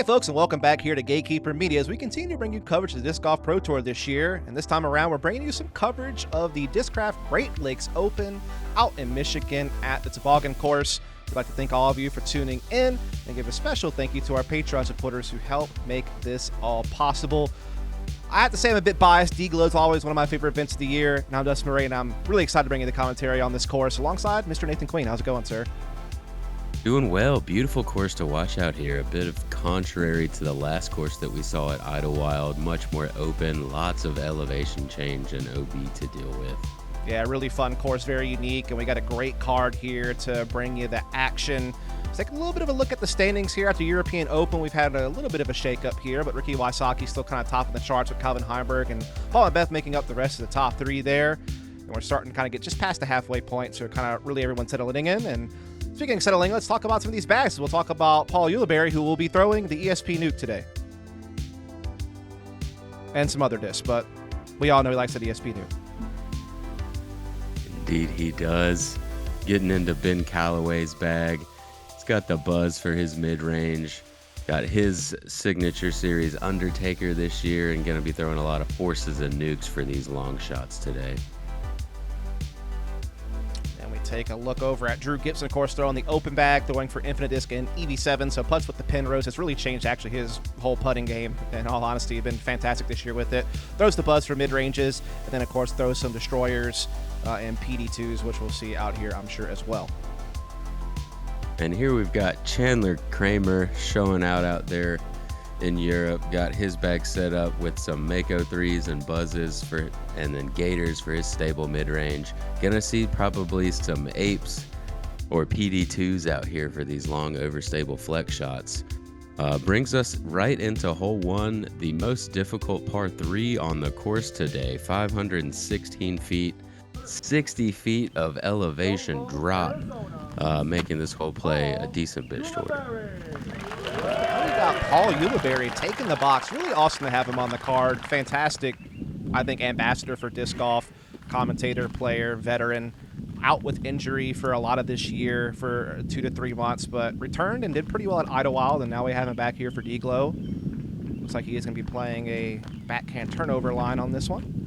Hey folks, and welcome back here to Gatekeeper Media as we continue to bring you coverage of the Disc Golf Pro Tour this year. And this time around, we're bringing you some coverage of the Discraft Great Lakes Open out in Michigan at the Toboggan course. We'd like to thank all of you for tuning in and give a special thank you to our Patreon supporters who help make this all possible. I have to say I'm a bit biased. D-Glow is always one of my favorite events of the year. And I'm Dustin Mouret, and I'm really excited to bring you the commentary on this course alongside Mr. Nathan Queen. How's it going, sir? Doing well. Beautiful course to watch out here. A bit of contrary to the last course that we saw at Idlewild. Much more open, lots of elevation change and OB to deal with. Yeah, really fun course, very unique, and we got a great card here to bring you the action. Let's take a little bit of a look at the standings here after European Open. We've had a little bit of a shake-up here, but Ricky Wysocki still kind of top of the charts with Calvin Heimberg and Paul and Beth making up the rest of the top three there. And we're starting to kind of get just past the halfway point, so kind of really everyone settling in. And speaking of settling, let's talk about some of these bags. We'll talk about Paul Ulibarri, who will be throwing the ESP Nuke today. And some other discs, but we all know he likes the ESP Nuke. Indeed he does. Getting into Ben Callaway's bag. He's got the buzz for his mid-range. Got his signature series Undertaker this year and going to be throwing a lot of forces and nukes for these long shots today. Take a look over at Drew Gibson, of course, throwing the open bag, throwing for Infinite Disc and EV7. So putts with the pin rose has really changed actually his whole putting game. In all honesty, he's been fantastic this year with it. Throws the buzz for mid ranges, and then of course throws some destroyers and PD2s, which we'll see out here, I'm sure, as well. And here we've got Chandler Kramer showing out there in Europe. Got his bag set up with some Mako 3s and buzzes and then Gators for his stable mid-range. Gonna see probably some apes or PD2s out here for these long overstable flex shots. Brings us right into hole one, the most difficult par 3 on the course today. 516 feet, 60 feet of elevation drop, making this whole play a decent bit shorter. Paul Ulibarri taking the box. Really awesome to have him on the card. Fantastic, I think, ambassador for disc golf, commentator, player, veteran. Out with injury for a lot of this year for 2 to 3 months, but returned and did pretty well at Idlewild, and now we have him back here for D-Glow. Looks like he is going to be playing a backhand turnover line on this one.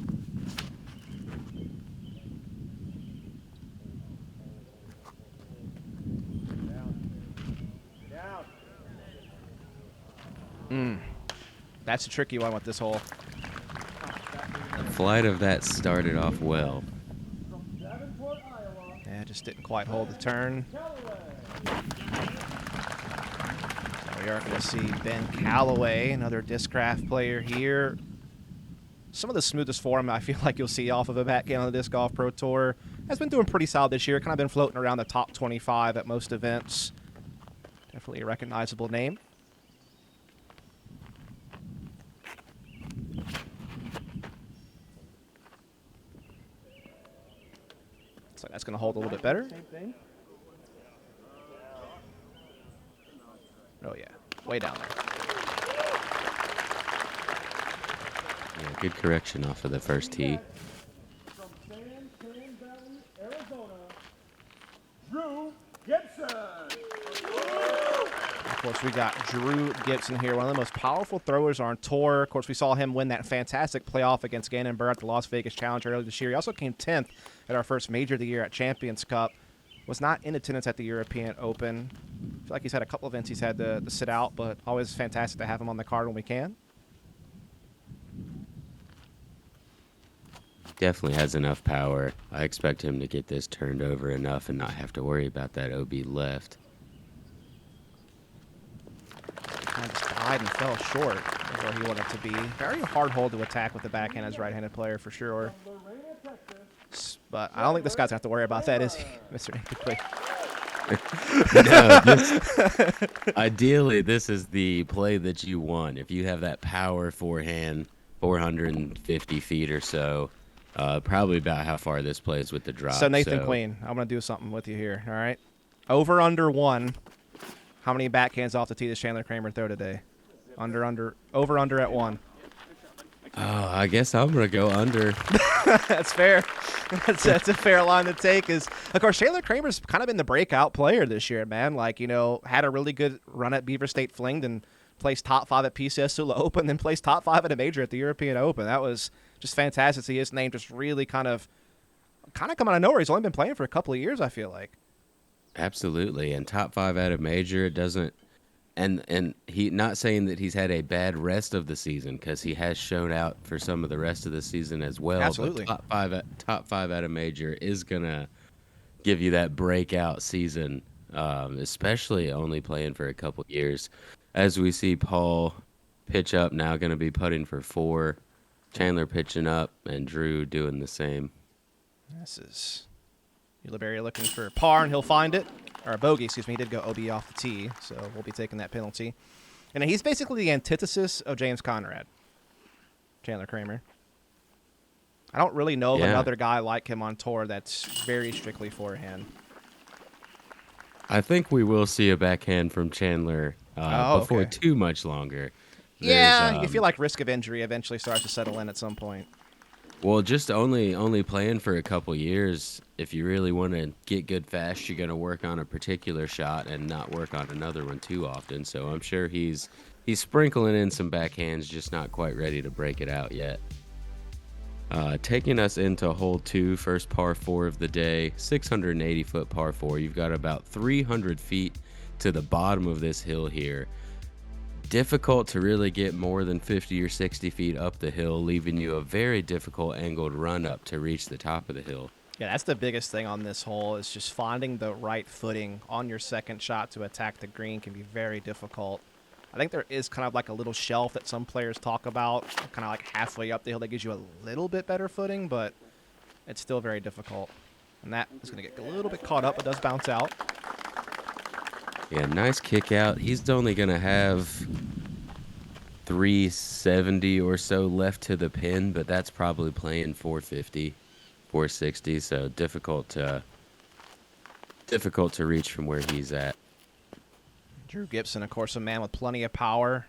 That's a tricky one with this hole. The flight of that started off well. Yeah, just didn't quite hold the turn. So we are going to see Ben Callaway, another Discraft player here. Some of the smoothest form I feel like you'll see off of a backhand on the Disc Golf Pro Tour. Has been doing pretty solid this year. Kind of been floating around the top 25 at most events. Definitely a recognizable name. So that's going to hold a little bit better. Oh, yeah. Way down there. Yeah, good correction off of the first tee. From San Valley, Arizona, Drew Gibson. Of course, we got Drew Gibson here, one of the most powerful throwers on tour. Of course, we saw him win that fantastic playoff against Gannon Burr at the Las Vegas Challenge earlier this year. He also came 10th at our first major of the year at Champions Cup. Was not in attendance at the European Open. I feel like he's had a couple events he's had to sit out, but always fantastic to have him on the card when we can. Definitely has enough power. I expect him to get this turned over enough and not have to worry about that OB left. Kind of just died and fell short of where he wanted to be. Very hard hole to attack with the backhand as right-handed player for sure. But I don't think this guy's going to have to worry about that, is he, Mr. Nathan Queen? No, ideally, this is the play that you want. If you have that power forehand, 450 feet or so, probably about how far this plays with the drop. So, Nathan Queen, I'm going to do something with you here, all right? Over, under, 1. How many backhands off the tee does Chandler Kramer throw today? Over, under at 1. Oh, I guess I'm going to go under. That's fair. That's a fair line to take. Of course, Chandler Kramer's kind of been the breakout player this year, man. Like, had a really good run at Beaver State Flinged and placed top 5 at PCS Sula Open, then placed top 5 at a major at the European Open. That was just fantastic to see his name just really kind of come out of nowhere. He's only been playing for a couple of years, I feel like. Absolutely, and top 5 at a major, it doesn't. And he, not saying that he's had a bad rest of the season, because he has shown out for some of the rest of the season as well. Absolutely. But top five at a major is gonna give you that breakout season, especially only playing for a couple years. As we see Paul pitch up now, going to be putting for 4. Chandler pitching up, and Drew doing the same. This is Ulibarri looking for par, and he'll find it. Or a bogey, excuse me. He did go OB off the tee, so we'll be taking that penalty. And he's basically the antithesis of James Conrad, Chandler Kramer. I don't really know of another guy like him on tour that's very strictly forehand. I think we will see a backhand from Chandler before too much longer. Yeah, you feel like risk of injury eventually starts to settle in at some point. Well, just only playing for a couple years, if you really want to get good fast, you're going to work on a particular shot and not work on another one too often. So I'm sure he's sprinkling in some backhands, just not quite ready to break it out yet. Taking us into hole 2, first par 4 of the day, 680-foot par 4. You've got about 300 feet to the bottom of this hill here. Difficult to really get more than 50 or 60 feet up the hill, leaving you a very difficult angled run up to reach the top of the hill. Yeah, that's the biggest thing on this hole is just finding the right footing on your second shot to attack the green can be very difficult. I think there is kind of like a little shelf that some players talk about, kind of like halfway up the hill that gives you a little bit better footing, but it's still very difficult. And that is going to get a little bit caught up. It does bounce out. Yeah, nice kick out. He's only going to have 370 or so left to the pin, but that's probably playing 450, 460, so difficult to reach from where he's at. Drew Gibson, of course, a man with plenty of power.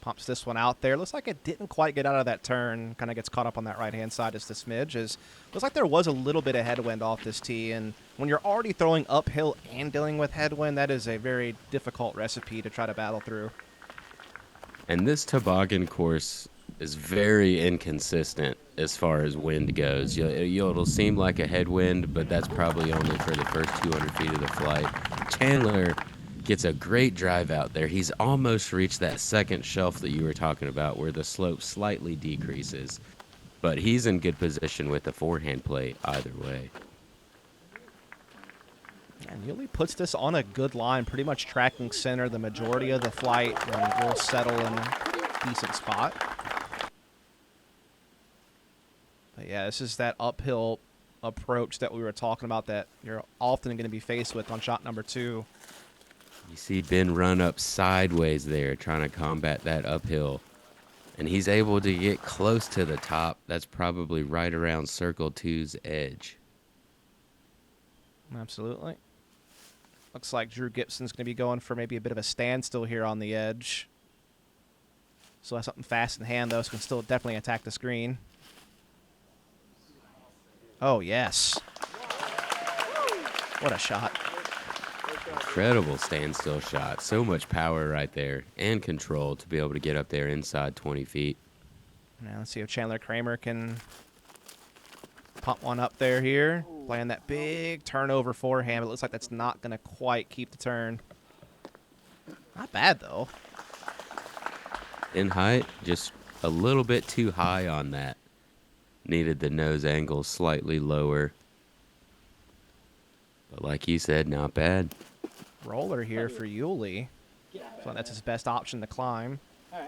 Pumps this one out there. Looks like it didn't quite get out of that turn. Kind of gets caught up on that right-hand side just a smidge. Looks like there was a little bit of headwind off this tee, and when you're already throwing uphill and dealing with headwind, that is a very difficult recipe to try to battle through. And this Toboggan course is very inconsistent as far as wind goes. It'll seem like a headwind, but that's probably only for the first 200 feet of the flight. Chandler gets a great drive out there. He's almost reached that second shelf that you were talking about where the slope slightly decreases. But he's in good position with the forehand play either way. And Yuli puts this on a good line, pretty much tracking center the majority of the flight, and will settle in a pretty decent spot. But yeah, this is that uphill approach that we were talking about that you're often going to be faced with on shot number 2. You see Ben run up sideways there, trying to combat that uphill. And he's able to get close to the top. That's probably right around Circle 2's edge. Absolutely. Looks like Drew Gibson's going to be going for maybe a bit of a standstill here on the edge. Still has something fast in hand, though, so can still definitely attack the screen. Oh, yes. What a shot. Incredible standstill shot. So much power right there and control to be able to get up there inside 20 feet. Now let's see if Chandler Kramer can pump one up there here. Playing that big turnover forehand, but it looks like that's not going to quite keep the turn. Not bad, though. In height, just a little bit too high on that. Needed the nose angle slightly lower. But like you said, not bad. Roller here for Yuli. So that's his best option to climb. Yeah,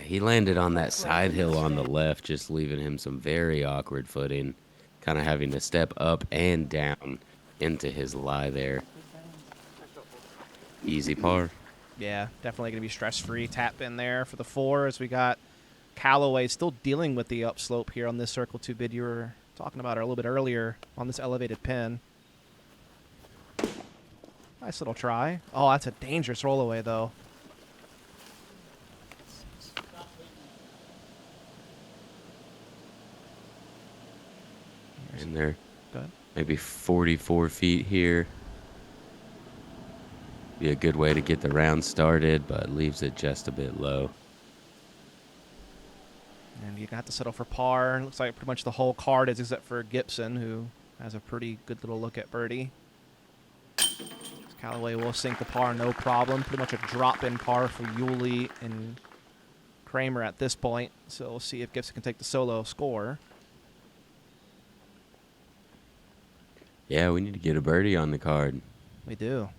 he landed on that side hill on the left, just leaving him some very awkward footing. Kind of having to step up and down into his lie there. Easy par. Yeah, definitely going to be stress-free. Tap in there for the 4 as we got Callaway still dealing with the upslope here on this Circle 2 bid you were talking about a little bit earlier on this elevated pin. Nice little try. Oh, that's a dangerous rollaway, though. In there. Good. Maybe 44 feet here. Be a good way to get the round started, but leaves it just a bit low. And you have to settle for par. Looks like pretty much the whole card is, except for Gibson, who has a pretty good little look at birdie. Callaway will sink the par, no problem. Pretty much a drop-in par for Uli and Kramer at this point. So we'll see if Gibson can take the solo score. Yeah, we need to get a birdie on the card. We do.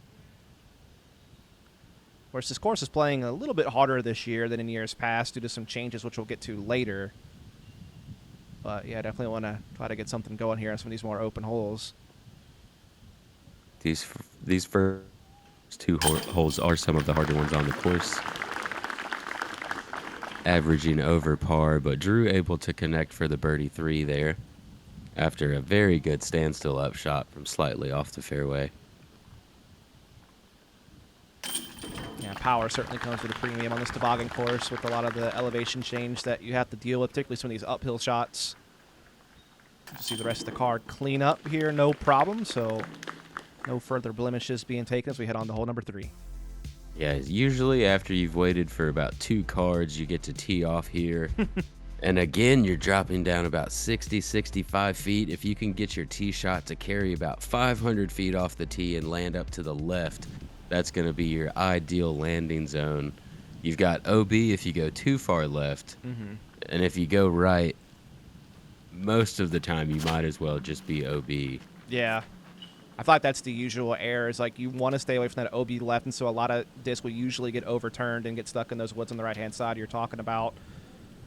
Of course, this course is playing a little bit harder this year than in years past due to some changes, which we'll get to later. But yeah, definitely want to try to get something going here on some of these more open holes. These first two holes are some of the harder ones on the course. Averaging over par, but Drew able to connect for the birdie 3 there after a very good standstill up shot from slightly off the fairway. Yeah, power certainly comes with a premium on this Toboggan course with a lot of the elevation change that you have to deal with, particularly some of these uphill shots. You see the rest of the card clean up here, no problem, so no further blemishes being taken as we head on to hole number 3. Yeah, usually after you've waited for about 2 cards, you get to tee off here. And again, you're dropping down about 60, 65 feet. If you can get your tee shot to carry about 500 feet off the tee and land up to the left, that's going to be your ideal landing zone. You've got OB if you go too far left. And if you go right, most of the time you might as well just be OB. Yeah. I thought that's the usual error, is like you want to stay away from that OB left, and so a lot of discs will usually get overturned and get stuck in those woods on the right-hand side you're talking about.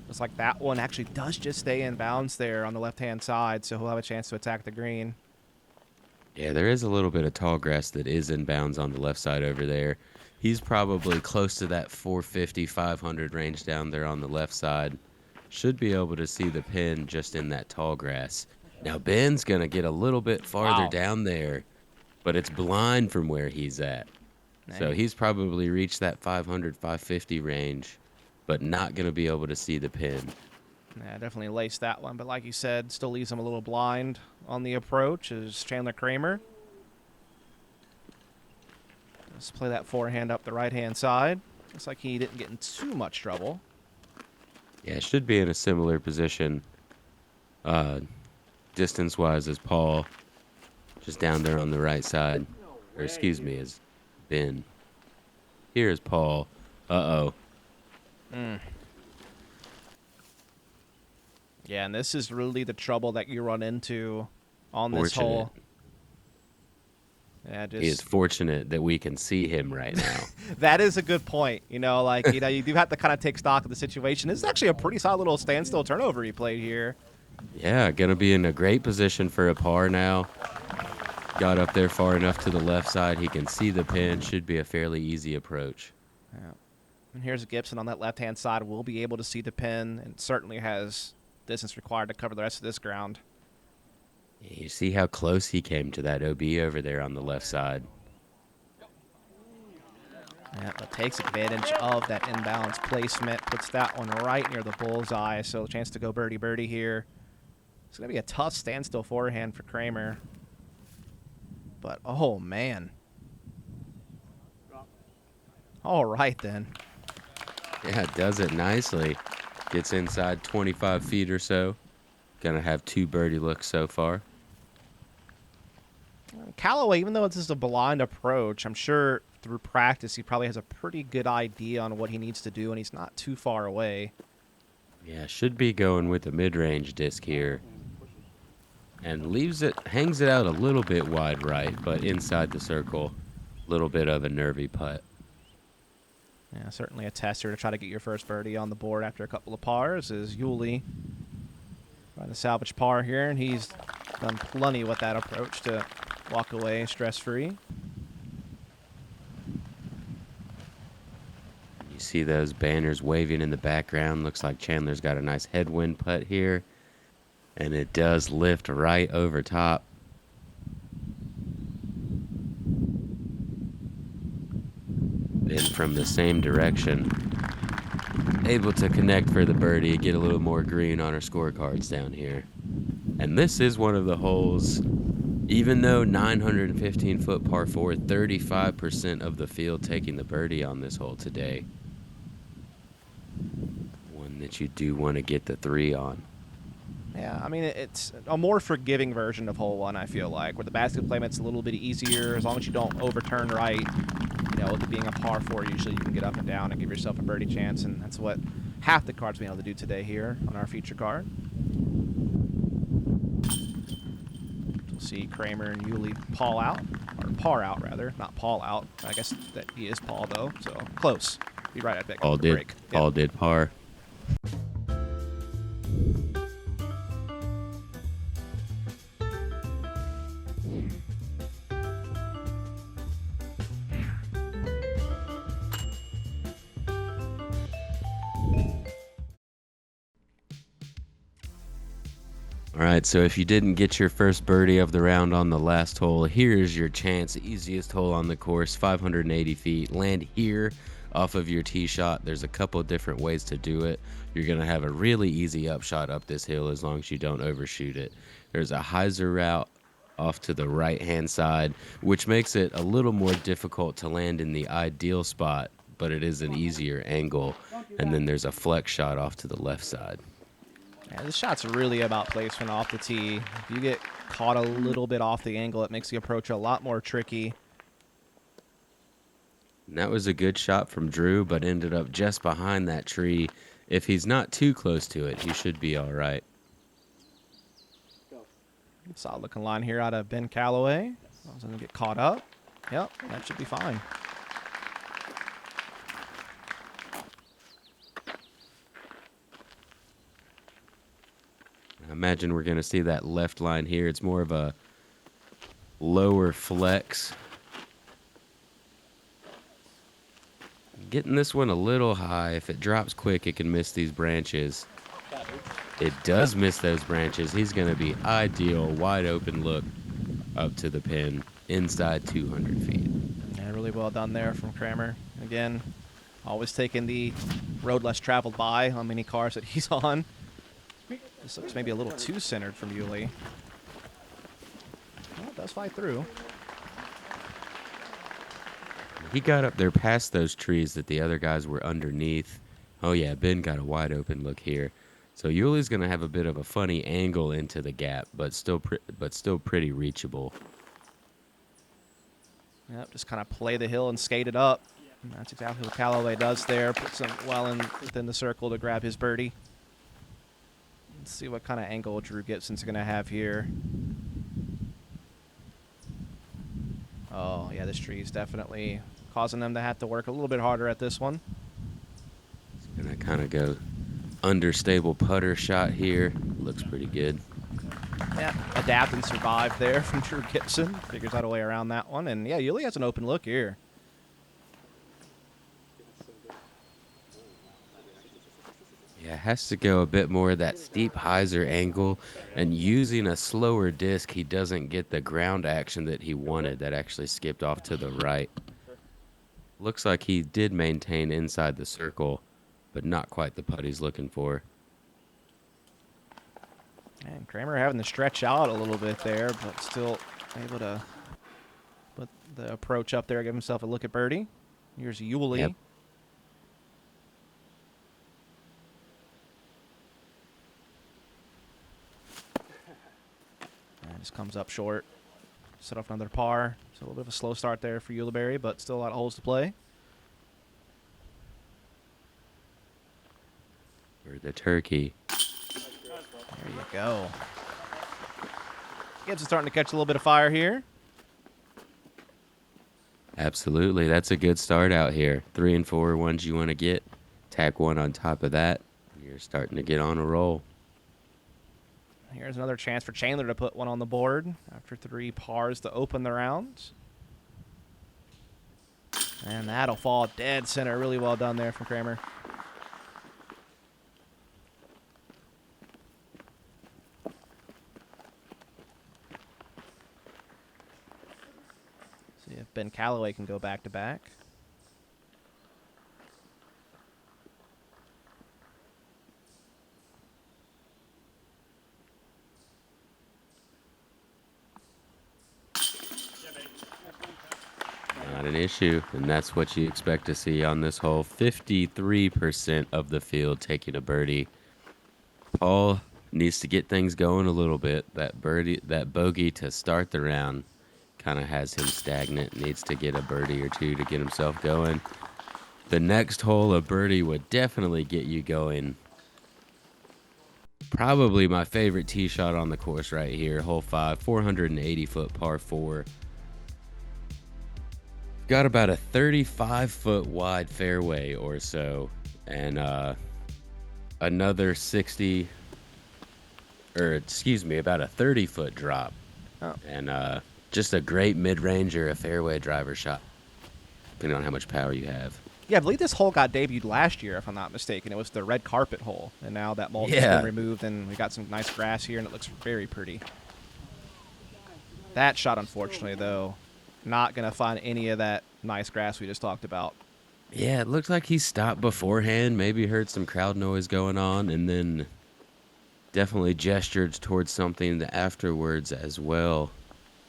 It's like that one actually does just stay in bounds there on the left-hand side, so he'll have a chance to attack the green. Yeah, there is a little bit of tall grass that is in bounds on the left side over there. He's probably close to that 450, 500 range down there on the left side. Should be able to see the pin just in that tall grass. Now, Ben's going to get a little bit farther down there, but it's blind from where he's at. Nice. So he's probably reached that 500, 550 range, but not going to be able to see the pin. Yeah, definitely laced that one, but like you said, still leaves him a little blind on the approach is Chandler Kramer. Let's play that forehand up the right-hand side. Looks like he didn't get in too much trouble. Yeah, should be in a similar position distance-wise as Paul, just down there on the right side. Or excuse me, as Ben. Here's Paul. Uh-oh. Yeah, and this is really the trouble that you run into on this hole. Yeah, He is fortunate that we can see him right now. That is a good point. You know, like, you know, you do have to kind of take stock of the situation. This is actually a pretty solid little standstill turnover he played here. Yeah, going to be in a great position for a par now. Got up there far enough to the left side. He can see the pin. Should be a fairly easy approach. Yeah. And here's Gibson on that left-hand side. Will be able to see the pin and certainly has distance required to cover the rest of this ground. You see how close he came to that OB over there on the left side. Yeah, but takes advantage of that inbalance placement. Puts that one right near the bullseye. So a chance to go birdie here. It's going to be a tough standstill forehand for Kramer. But, oh, man. All right, then. Yeah, does it nicely. Gets inside 25 feet or so. Gonna have 2 birdie looks so far. Callaway, even though this is a blind approach, I'm sure through practice he probably has a pretty good idea on what he needs to do, and he's not too far away. Yeah, should be going with a mid-range disc here. And hangs it out a little bit wide right, but inside the circle. A little bit of a nervy putt. Yeah, certainly a tester to try to get your first birdie on the board after a couple of pars is Uli. Trying to salvage par here, and he's done plenty with that approach to walk away stress-free. You see those banners waving in the background. Looks like Chandler's got a nice headwind putt here. And it does lift right over top. Then from the same direction, able to connect for the birdie, get a little more green on our scorecards down here. And this is one of the holes Even though 915-foot par 4, 35% of the field taking the birdie on this hole today. One that you do want to get the 3 on. Yeah, I mean, it's a more forgiving version of hole 1, I feel like, where the basket placement's a little bit easier as long as you don't overturn right. You know, with it being a par 4, usually you can get up and down and give yourself a birdie chance, and that's what half the cards been able to do today here on our feature card. We'll see Kramer and Uli Paul out, or par out rather, not Paul out. I guess that he is Paul though, so close. Be right at that break. Paul did par. All right, so if you didn't get your first birdie of the round on the last hole, here's your chance. The easiest hole on the course, 580 feet. Land here off of your tee shot. There's a couple different ways to do it. You're going to have a really easy upshot up this hill as long as you don't overshoot it. There's a hyzer route off to the right-hand side, which makes it a little more difficult to land in the ideal spot, but it is an easier angle. And then there's a flex shot off to the left side. Yeah, this shot's really about placement off the tee. If you get caught a little bit off the angle, it makes the approach a lot more tricky. And that was a good shot from Drew, but ended up just behind that tree. If he's not too close to it, he should be all right. Solid looking line here out of Ben Callaway. I was going to get caught up. Yep, that should be fine. I imagine we're going to see that left line here. It's more of a lower flex. Getting this one a little high. If it drops quick, it can miss these branches. It does miss those branches. He's going to be ideal. Wide open look up to the pin inside 200 feet. Yeah, really well done there from Kramer. Again, always taking the road less traveled by on many cars that he's on. This looks maybe a little too centered from Uli. Well, it does fly through. He got up there past those trees that the other guys were underneath. Oh, yeah, Ben got a wide open look here. So Uli's going to have a bit of a funny angle into the gap, but still pretty reachable. Yep, just kind of play the hill and skate it up. And that's exactly what Callaway does there. Puts him well within the circle to grab his birdie. Let's see what kind of angle Drew Gibson's going to have here. Oh, yeah, this tree is definitely causing them to have to work a little bit harder at this one. He's going to kind of go understable putter shot here. Looks pretty good. Yeah, adapt and survive there from Drew Gibson. Figures out a way around that one. And, yeah, Uli has an open look here. Yeah, has to go a bit more of that steep hyzer angle, and using a slower disc, he doesn't get the ground action that he wanted. That actually skipped off to the right. Looks like he did maintain inside the circle, but not quite the putt he's looking for. And Kramer having to stretch out a little bit there, but still able to put the approach up there, give himself a look at birdie. Here's Uli. Yep. Just comes up short. Set off another par. So a little bit of a slow start there for Ulibarri, but still a lot of holes to play. For the turkey. There you go. Gibson starting to catch a little bit of fire here. Absolutely. That's a good start out here. 3 and 4 ones you want to get. Tack one on top of that. You're starting to get on a roll. Here's another chance for Chandler to put one on the board after 3 pars to open the round. And that'll fall dead center. Really well done there from Kramer. See if Ben Callaway can go back to back. an issue, and that's what you expect to see on this hole. 53% of the field taking a birdie. Paul needs to get things going a little bit. That bogey to start the round kind of has him stagnant. Needs to get a birdie or two to get himself going. The next hole, a birdie would definitely get you going. Probably my favorite tee shot on the course right here, hole 5, 480-foot par 4. Got about a 35-foot wide fairway or so, and another about a 30-foot drop. Oh. And just a great mid-ranger, a fairway driver shot, depending on how much power you have. Yeah, I believe this hole got debuted last year, if I'm not mistaken. It was the red carpet hole, and now that mulch has been removed, and we got some nice grass here, and it looks very pretty. That shot, unfortunately, though, not going to find any of that nice grass we just talked about. Yeah, it looked like he stopped beforehand, maybe heard some crowd noise going on, and then definitely gestured towards something afterwards as well.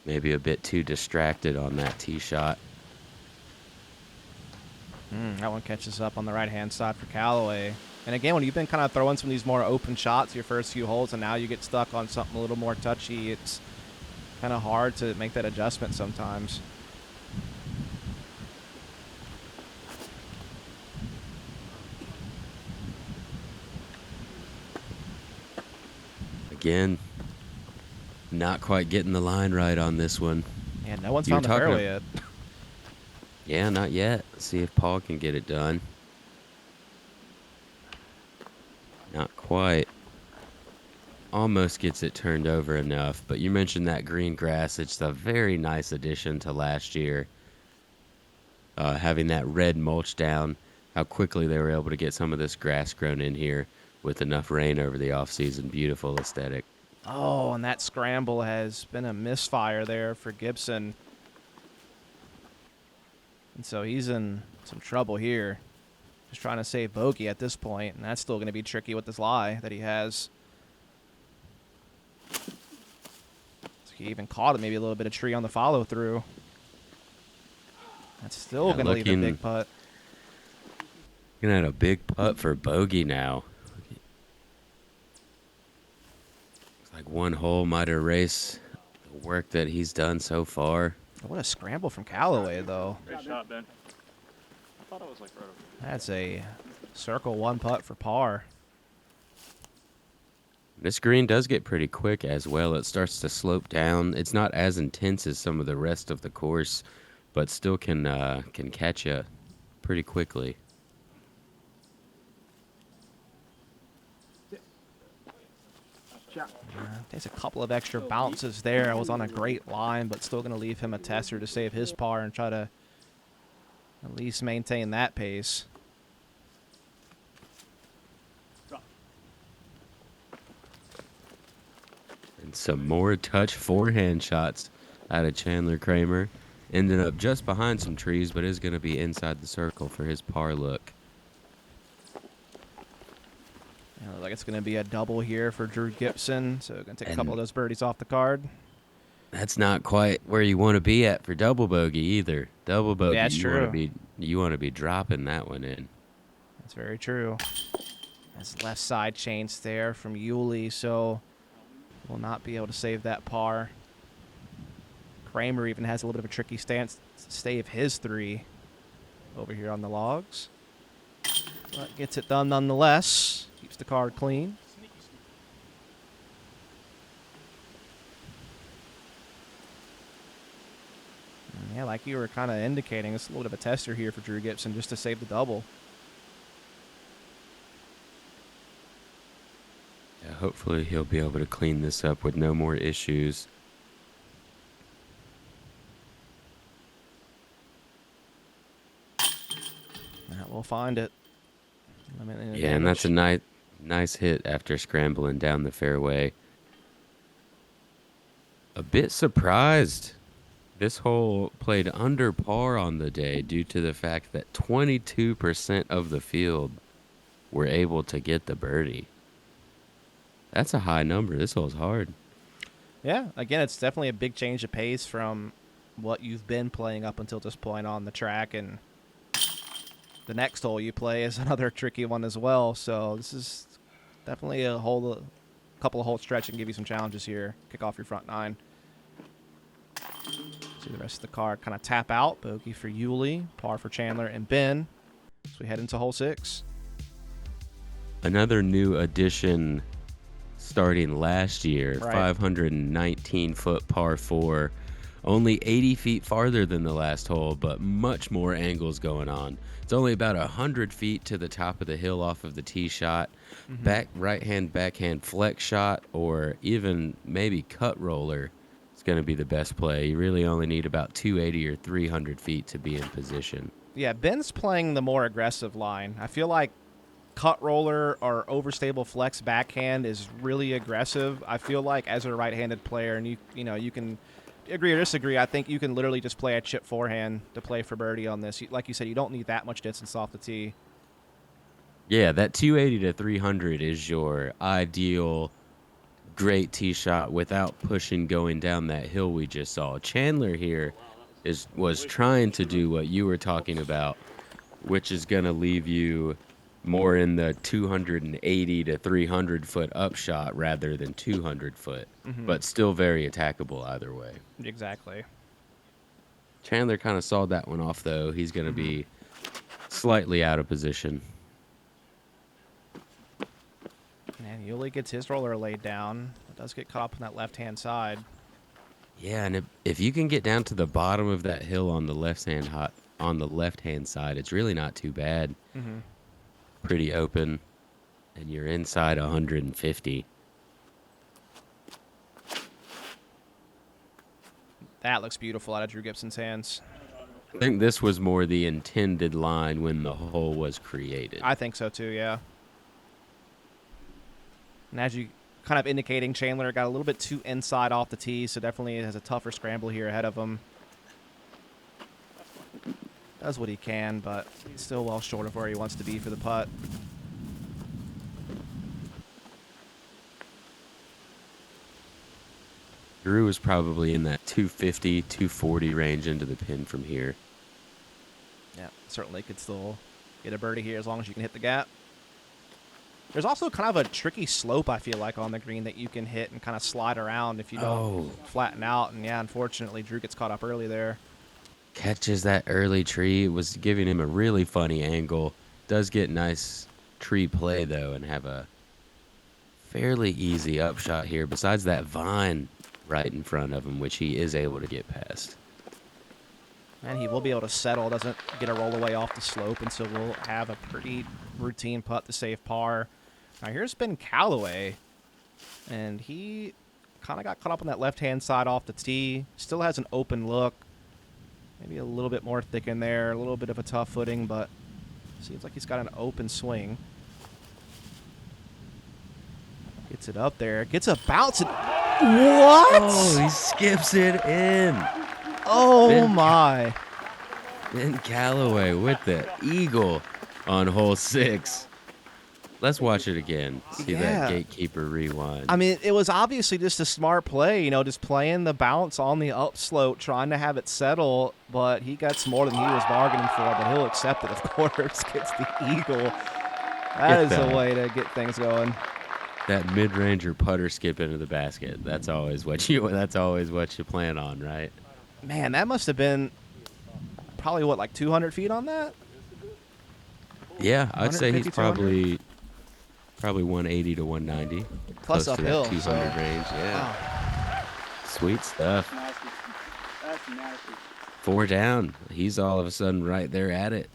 Maybe a bit too distracted on that tee shot. That one catches up on the right-hand side for Callaway. And again, when you've been kind of throwing some of these more open shots your first few holes, and now you get stuck on something a little more touchy, it's kind of hard to make that adjustment sometimes. Again, not quite getting the line right on this one. Yeah, no one's found the fairway yet. Yeah, not yet. Let's see if Paul can get it done. Not quite. Almost gets it turned over enough, but you mentioned that green grass. It's a very nice addition to last year. Having that red mulch down, how quickly they were able to get some of this grass grown in here with enough rain over the off-season. Beautiful aesthetic. Oh, and that scramble has been a misfire there for Gibson. And so he's in some trouble here. Just trying to save bogey at this point, and that's still going to be tricky with this lie that he has. So he even caught it, maybe a little bit of tree on the follow-through. That's still going to leave a big putt. Looking at a big putt for bogey now. Looks like one hole might erase the work that he's done so far. What a scramble from Callaway, though. Great shot, Ben. I thought it was like right over here. That's a circle one putt for par. This green does get pretty quick as well. It starts to slope down. It's not as intense as some of the rest of the course, but still can catch you pretty quickly. Takes a couple of extra bounces there. I was on a great line, but still going to leave him a tester to save his par and try to at least maintain that pace. And some more touch forehand shots out of Chandler Kramer. Ended up just behind some trees, but is going to be inside the circle for his par look. Looks like it's going to be a double here for Drew Gibson. So going to take a couple of those birdies off the card. That's not quite where you want to be at for double bogey either. Double bogey, That's true. You want to be dropping that one in. That's very true. That's left side chains there from Uli, so will not be able to save that par. Kramer even has a little bit of a tricky stance to save his 3 over here on the logs. But gets it done nonetheless. Keeps the card clean. And yeah, like you were kind of indicating, it's a little bit of a tester here for Drew Gibson just to save the double. Yeah, hopefully he'll be able to clean this up with no more issues. We'll find it. Yeah, and that's a nice hit after scrambling down the fairway. A bit surprised. This hole played under par on the day due to the fact that 22% of the field were able to get the birdie. That's a high number. This hole's hard. Yeah, again, it's definitely a big change of pace from what you've been playing up until this point on the track, and the next hole you play is another tricky one as well. So this is definitely a couple of hole stretch and give you some challenges here. Kick off your front nine. See the rest of the card kind of tap out. Bogey for Uli, par for Chandler and Ben. So we head into hole 6. Another new addition starting last year, Right. 519-foot par 4. Only 80 feet farther than the last hole, but much more angles going on. It's only about 100 feet to the top of the hill off of the tee shot. Right-hand, backhand flex shot, or even maybe cut roller is going to be the best play. You really only need about 280 or 300 feet to be in position. Yeah, Ben's playing the more aggressive line. I feel like cut roller or overstable flex backhand is really aggressive. I feel like as a right-handed player, and you can agree or disagree, I think you can literally just play a chip forehand to play for birdie on this. Like you said, you don't need that much distance off the tee. Yeah, that 280 to 300 is your ideal great tee shot without pushing going down that hill we just saw. Chandler here was trying to do what you were talking about, which is going to leave you more in the 280 to 300 foot upshot rather than 200 foot, but still very attackable either way. Exactly. Chandler kind of saw that one off, though. He's going to be slightly out of position. And Uli gets his roller laid down. It does get caught up on that left-hand side. Yeah, and if you can get down to the bottom of that hill on the left-hand side, it's really not too bad. Pretty open, and you're inside 150. That looks beautiful out of Drew Gibson's hands. I think this was more the intended line when the hole was created. I think so too, yeah. And as you kind of indicating, Chandler got a little bit too inside off the tee, so definitely has a tougher scramble here ahead of him. Does what he can, but he's still well short of where he wants to be for the putt. Drew is probably in that 250, 240 range into the pin from here. Yeah, certainly could still get a birdie here as long as you can hit the gap. There's also kind of a tricky slope, I feel like, on the green that you can hit and kind of slide around if you don't flatten out. And, yeah, unfortunately, Drew gets caught up early there. Catches that early tree. It was giving him a really funny angle. Does get nice tree play, though, and have a fairly easy upshot here, besides that vine right in front of him, which he is able to get past. And he will be able to settle, doesn't get a roll away off the slope, and so we'll have a pretty routine putt to save par. Now here's been Callaway, and he kind of got caught up on that left-hand side off the tee. Still has an open look. Maybe a little bit more thick in there, a little bit of a tough footing, but seems like he's got an open swing. Gets it up there, gets a bounce. What? Oh, he skips it in. Oh, my. Ben Callaway with the eagle on hole 6. Let's watch it again. See that Gatekeeper rewind. I mean, it was obviously just a smart play, just playing the bounce on the upslope, trying to have it settle, but he gets more than he was bargaining for, but he'll accept it, of course. Gets the eagle. That is the way to get things going. That mid-ranger putter skip into the basket. That's always what you plan on, right? Man, that must have been probably, like 200 feet on that? Yeah, I'd say he's probably 180 to 190. Plus close uphill. To that 200 range, yeah. Wow. Sweet stuff. That's nasty. 4 down. He's all of a sudden right there at it.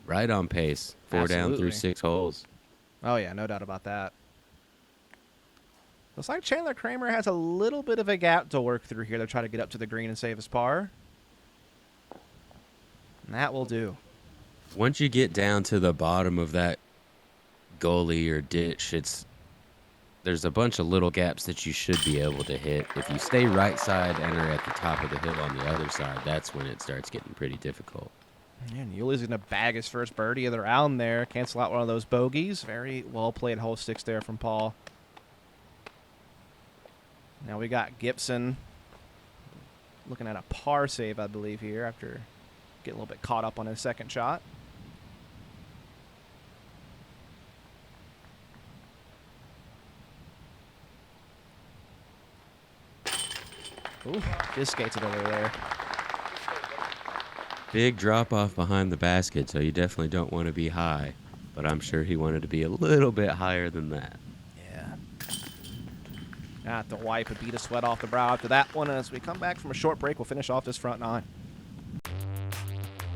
Right on pace. 4 down through 6 holes. Oh, yeah, no doubt about that. Looks like Chandler Kramer has a little bit of a gap to work through here to try to get up to the green and save his par. And that will do. Once you get down to the bottom of that gully or ditch, there's a bunch of little gaps that you should be able to hit. If you stay right side and are at the top of the hill on the other side, that's when it starts getting pretty difficult. And Uli's going to bag his first birdie of the round there. Cancel out one of those bogeys. Very well played hole 6 there from Paul. Now we got Gibson. Looking at a par save, I believe, here after getting a little bit caught up on his second shot. Ooh, just skates it over there. Big drop off behind the basket, so you definitely don't want to be high. But I'm sure he wanted to be a little bit higher than that. Yeah. Not to wipe a bead of sweat off the brow after that one. As we come back from a short break, we'll finish off this front nine.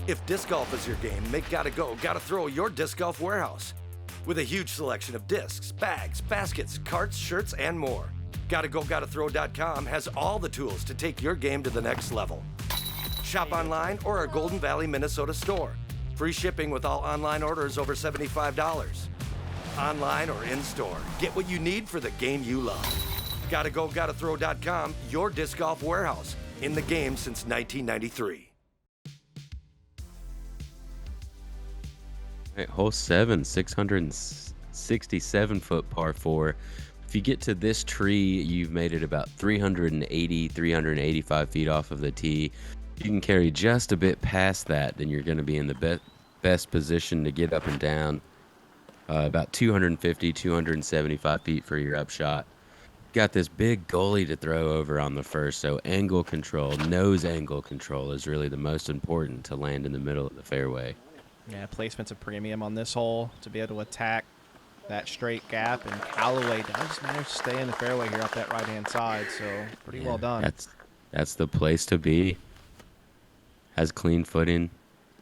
If disc golf is your game, make Gotta Go, Gotta Throw your disc golf warehouse. With a huge selection of discs, bags, baskets, carts, shirts, and more. GottaGoGottaThrow.com has all the tools to take your game to the next level. Shop online or our Golden Valley, Minnesota store. Free shipping with all online orders over $75. Online or in-store, get what you need for the game you love. GottaGoGottaThrow.com, your disc golf warehouse. In the game since 1993. All right, hole 7, 667-foot par 4. If you get to this tree, you've made it about 385 feet off of the tee. You can carry just a bit past that, then you're going to be in the best position to get up and down. About 275 feet for your upshot. Got this big goalie to throw over on the first, so angle control, nose angle control is really the most important to land in the middle of the fairway. Yeah, placement's a premium on this hole to be able to attack that straight gap, and Callaway does manage to stay in the fairway here up that right-hand side, so pretty well done. That's the place to be. Has clean footing,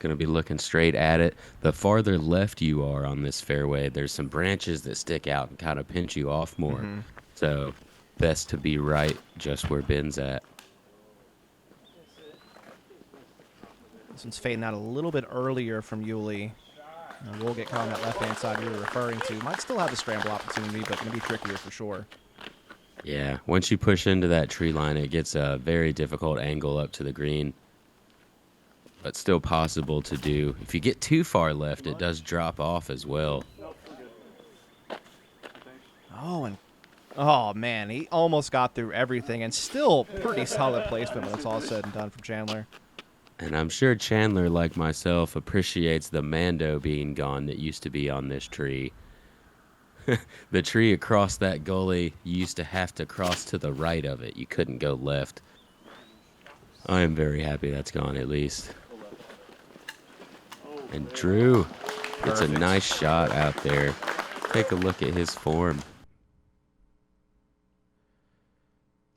going to be looking straight at it. The farther left you are on this fairway, there's some branches that stick out and kind of pinch you off more. Mm-hmm. So best to be right just where Ben's at. This one's fading out a little bit earlier from Uli. We'll get caught on that left-hand side you were referring to. Might still have the scramble opportunity, but going to be trickier for sure. Yeah, once you push into that tree line, it gets a very difficult angle up to the green. But still possible to do. If you get too far left, it does drop off as well. Oh, man, he almost got through everything, and still pretty solid placement when it's all said and done from Chandler. And I'm sure Chandler, like myself, appreciates the Mando being gone that used to be on this tree. The tree across that gully, you used to have to cross to the right of it. You couldn't go left. I am very happy that's gone, at least. And Drew, it's a nice shot out there. Take a look at his form.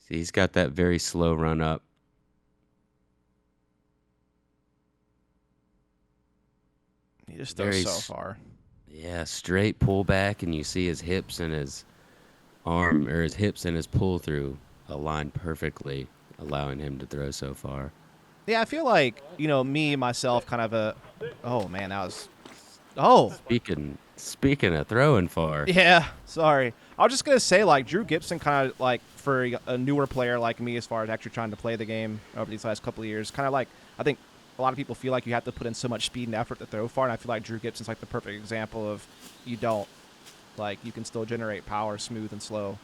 See, he's got that very slow run up. He just throws so far. Yeah, straight pull back, and you see his hips and his arm, or his hips and his pull through align perfectly, allowing him to throw so far. Yeah, I feel like, me, myself, kind of a... Oh, man, that was... Oh! Speaking of throwing far. Yeah, sorry. I was just going to say, Drew Gibson kind of, for a newer player like me as far as actually trying to play the game over these last couple of years, kind of I think a lot of people feel like you have to put in so much speed and effort to throw far, and I feel like Drew Gibson's the perfect example of you don't. You can still generate power smooth and slow.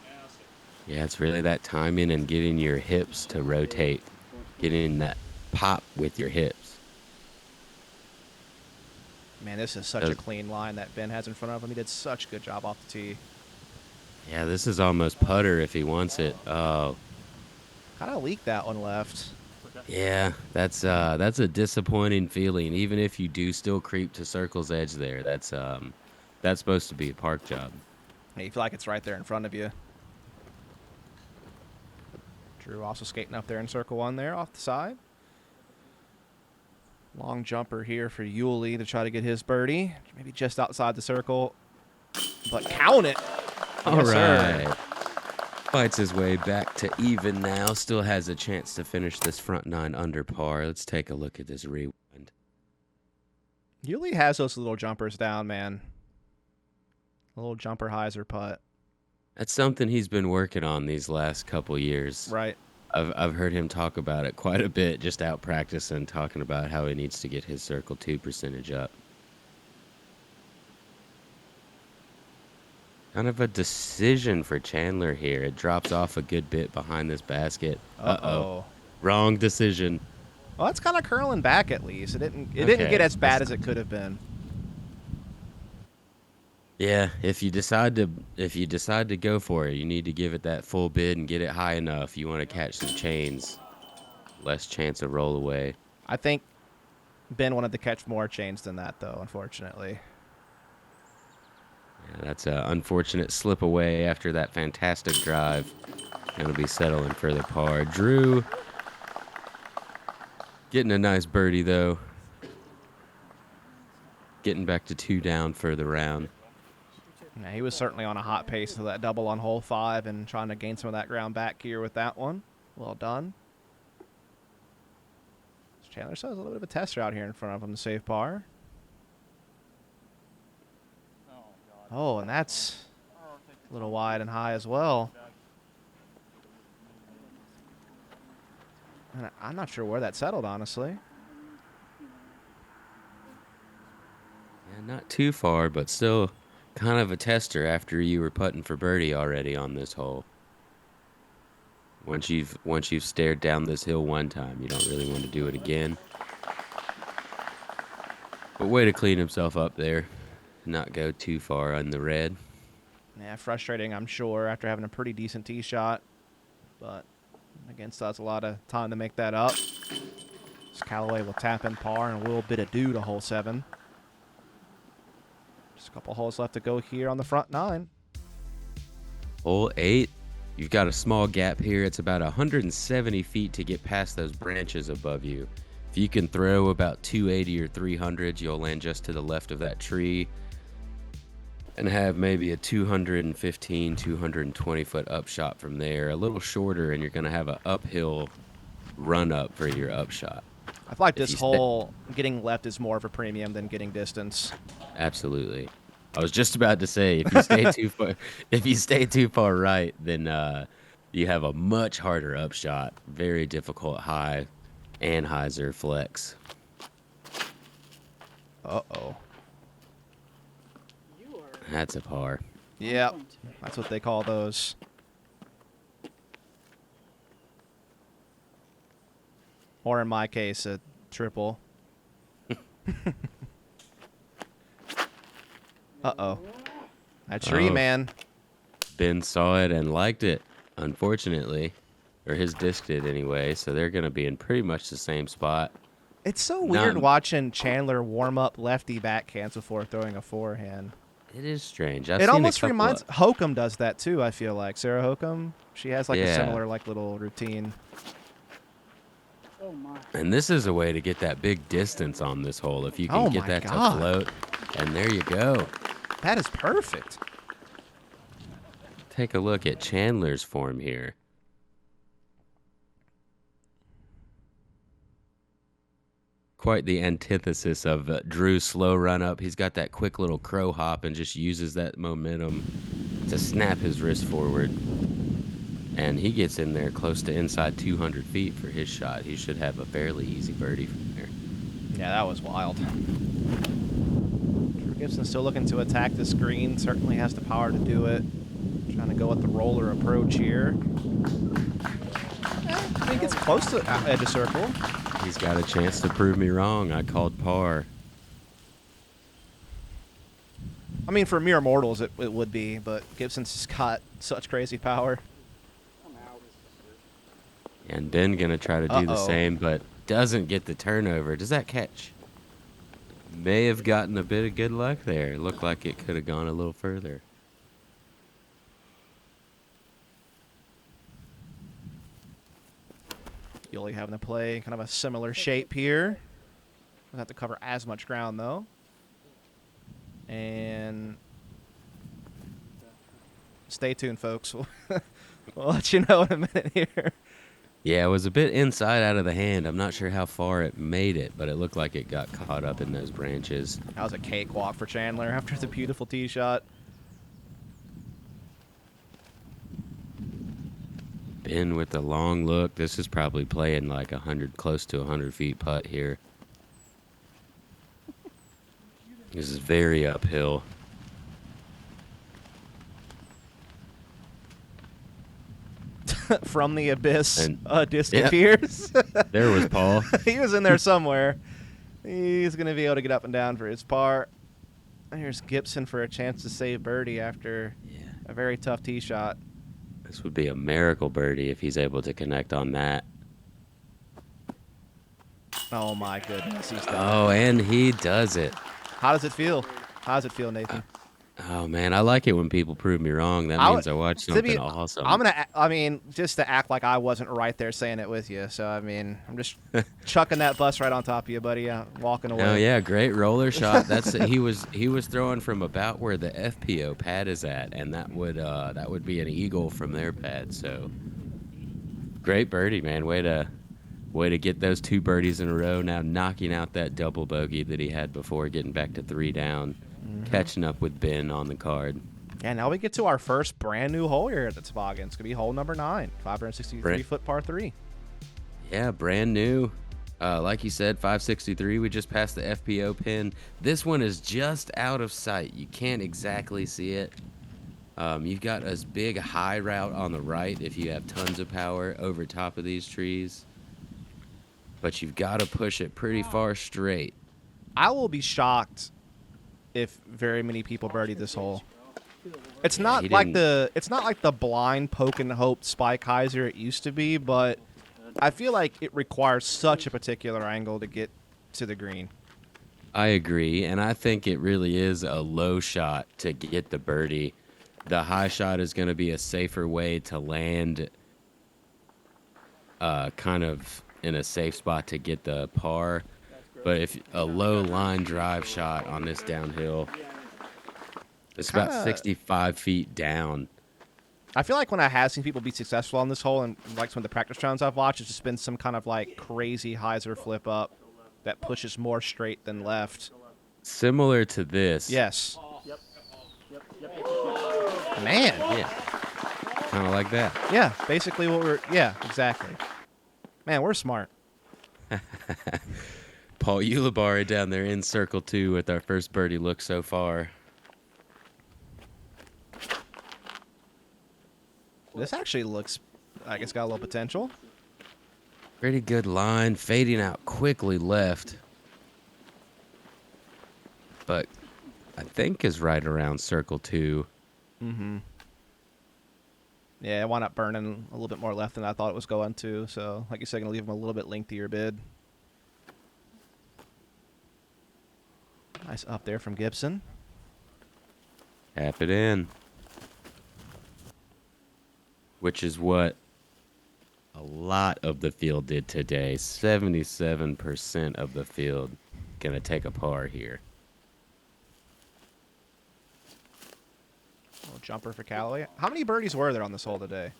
Yeah, it's really that timing and getting your hips to rotate, getting that pop with your hips. Man, this is such a clean line that Ben has in front of him. He did such a good job off the tee. Yeah, this is almost putter if he wants it. Oh. Kind of leaked that one left. Yeah, that's a disappointing feeling. Even if you do still creep to circle's edge there, that's supposed to be a park job. Yeah, you feel like it's right there in front of you. Drew also skating up there in circle one there off the side. Long jumper here for Uli to try to get his birdie. Maybe just outside the circle, but count it. All right. Fights his way back to even now. Still has a chance to finish this front nine under par. Let's take a look at this rewind. Uli has those little jumpers down, man. A little jumper hyzer putt. That's something he's been working on these last couple years. Right. I've heard him talk about it quite a bit, just out practicing, talking about how he needs to get his circle 2 percentage up. Kind of a decision for Chandler here. It drops off a good bit behind this basket. Uh-oh. Wrong decision. Well, it's kind of curling back at least. It didn't Okay, get as bad that's as it could have been. Yeah, if you decide to go for it, you need to give it that full bid and get it high enough. You want to catch some chains. Less chance of roll away. I think Ben wanted to catch more chains than that, though, unfortunately. Yeah, that's an unfortunate slip away after that fantastic drive. Gonna be settling for the par. Drew getting a nice birdie, though. Getting back to 2 down for the round. Yeah, he was certainly on a hot pace to that double on hole 5 and trying to gain some of that ground back here with that one. Well done. Chandler still has a little bit of a tester out here in front of him to save par. Oh, and that's a little wide and high as well. And I'm not sure where that settled, honestly. Yeah, not too far, but still kind of a tester after you were putting for birdie already on this hole. Once you've stared down this hill one time, you don't really want to do it again. But way to clean himself up there. Not go too far on the red. Yeah, frustrating, I'm sure, after having a pretty decent tee shot. But again, still has a lot of time to make that up. Callaway will tap in par and a little bit of dew to hole 7. Just a couple holes left to go here on the front 9. Hole 8. You've got a small gap here. It's about 170 feet to get past those branches above you. If you can throw about 280 or 300, you'll land just to the left of that tree and have maybe a 215, 220 foot upshot from there. A little shorter, and you're going to have an uphill run up for your upshot. I feel like this hole, getting left is more of a premium than getting distance. Absolutely. I was just about to say, if you stay too far right, then you have a much harder upshot. Very difficult high Anheuser flex. Uh-oh. That's a par. Yep, that's what they call those. Or in my case, a triple. Uh-oh. That tree, man. Ben saw it and liked it, unfortunately. Or his disc did anyway, so they're going to be in pretty much the same spot. It's so weird watching Chandler warm up lefty backhands before throwing a forehand. It is strange. It almost reminds... Hokum does that, too, I feel like. Sarah Hokum, she has like a similar little routine. And this is a way to get that big distance on this hole. If you can get that to float. And there you go. That is perfect. Take a look at Chandler's form here. Quite the antithesis of Drew's slow run up. He's got that quick little crow hop and just uses that momentum to snap his wrist forward. And he gets in there close to inside 200 feet for his shot. He should have a fairly easy birdie from there. Yeah, that was wild. Drew Gibson still looking to attack the screen. Certainly has the power to do it. Trying to go with the roller approach here. I think it's close to edge of circle. He's got a chance to prove me wrong. I called par. I mean, for mere mortals, it would be, but Gibson's just got such crazy power. And Ben gonna try to do the same, but doesn't get the turnover. Does that catch? May have gotten a bit of good luck there. Looked like it could have gone a little further. Yuli having to play kind of a similar shape here. Doesn't have to cover as much ground, though. And stay tuned, folks. We'll let you know in a minute here. Yeah, it was a bit inside out of the hand. I'm not sure how far it made it, but it looked like it got caught up in those branches. That was a cakewalk for Chandler after the beautiful tee shot. Ben with the long look. This is probably playing like 100, close to 100 feet putt here. This is very uphill. from the abyss And- disappears. There was Paul. He was in there somewhere. He's going to be able to get up and down for his par. Here's Gibson for a chance to save birdie after a very tough tee shot. This would be a miracle birdie if he's able to connect on that. Oh, my goodness. He's done. Oh, and he does it. How does it feel? How does it feel, Nathan? Oh, man, I like it when people prove me wrong. That means I watched something awesome. Just to act like I wasn't right there saying it with you. So, I'm just chucking that bus right on top of you, buddy. Walking away. Oh, yeah, great roller shot. That's he was throwing from about where the FPO pad is at, and that would be an eagle from their pad. So, great birdie, man. Way to get those 2 birdies in a row. Now knocking out that double bogey that he had before, getting back to 3 down. Catching up with Ben on the card. Yeah, now we get to our first brand new hole here at the Toboggan. It's going to be hole number 9, 563-foot par 3. Yeah, brand new. Like you said, 563. We just passed the FPO pin. This one is just out of sight. You can't exactly see it. You've got a big high route on the right if you have tons of power over top of these trees. But you've got to push it pretty far straight. I will be shocked if very many people birdie this hole. It's not like the blind poke and hope Spike Heiser it used to be, but I feel like it requires such a particular angle to get to the green. I agree, and I think it really is a low shot to get the birdie. The high shot is going to be a safer way to land kind of in a safe spot to get the par. But if a low line drive shot on this downhill, it's about 65 feet down. I feel like when I have seen people be successful on this hole, and like some of the practice rounds I've watched, it's just been some kind of like crazy hyzer flip up that pushes more straight than left. Similar to this. Yes. Man. Yeah. Kind of like that. Yeah, basically exactly. Man, we're smart. Paul Ulibarri down there in circle 2 with our first birdie look so far. This actually looks, I guess, got a little potential. Pretty good line, fading out quickly left. But I think is right around circle 2. Mm-hmm. Yeah, it wound up burning a little bit more left than I thought it was going to. So, like you said, going to leave him a little bit lengthier bid. Nice up there from Gibson. Tap it in. Which is what a lot of the field did today. 77% of the field going to take a par here. Little jumper for Callaway. How many birdies were there on this hole today?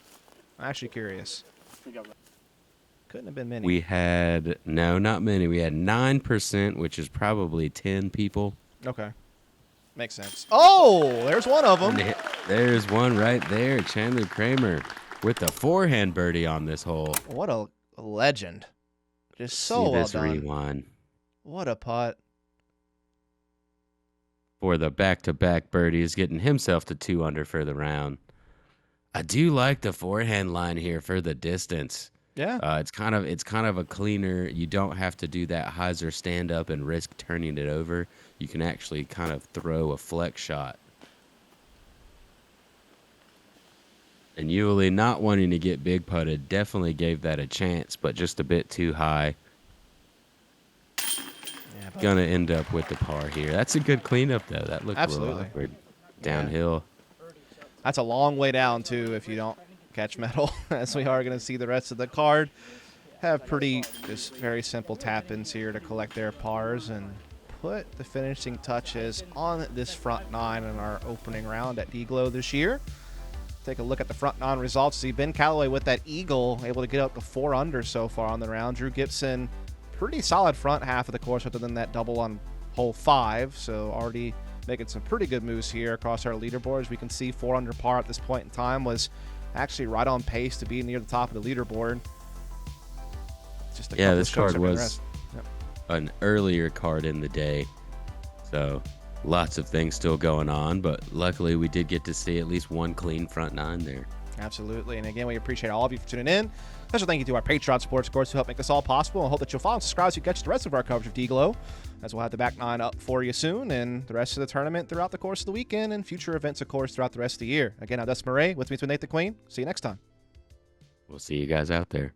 I'm actually curious. Couldn't have been many. We had, no, not many. We had 9%, which is probably 10 people. Okay. Makes sense. Oh, there's one of them. There's one right there. Chandler Kramer with the forehand birdie on this hole. What a legend. Just so See well this done. rewind. What a putt. For the back-to-back birdies, getting himself to 2 under for the round. I do like the forehand line here for the distance. Yeah. It's kind of a cleaner. You don't have to do that hyzer stand up and risk turning it over. You can actually kind of throw a flex shot. And Uli, not wanting to get big putted, definitely gave that a chance, but just a bit too high. Yeah, Gonna end up with the par here. That's a good cleanup though. That looked a little Absolutely. awkward downhill. That's a long way down, too, if you don't catch metal, as we are going to see the rest of the card. Have pretty, just very simple tap-ins here to collect their pars and put the finishing touches on this front 9 in our opening round at D-Glow this year. Take a look at the front 9 results. See Ben Callaway with that eagle, able to get up to 4 under so far on the round. Drew Gibson, pretty solid front half of the course other than that double on hole 5, so already making some pretty good moves here across our leaderboards. We can see 4 under par at this point in time was actually right on pace to be near the top of the leaderboard. Just a couple this strokes card up in was rest. Yep. an earlier card in the day. So lots of things still going on, but luckily we did get to see at least one clean front 9 there. Absolutely. And again, we appreciate all of you for tuning in. Special thank you to our Patreon supporters, of course, who help make this all possible. And hope that you'll follow and subscribe so you catch the rest of our coverage of D-Glow, as we'll have the back nine up for you soon, and the rest of the tournament throughout the course of the weekend, and future events, of course, throughout the rest of the year. Again, I'm Dustin Mouret. With me, it's been Nate the Queen. See you next time. We'll see you guys out there.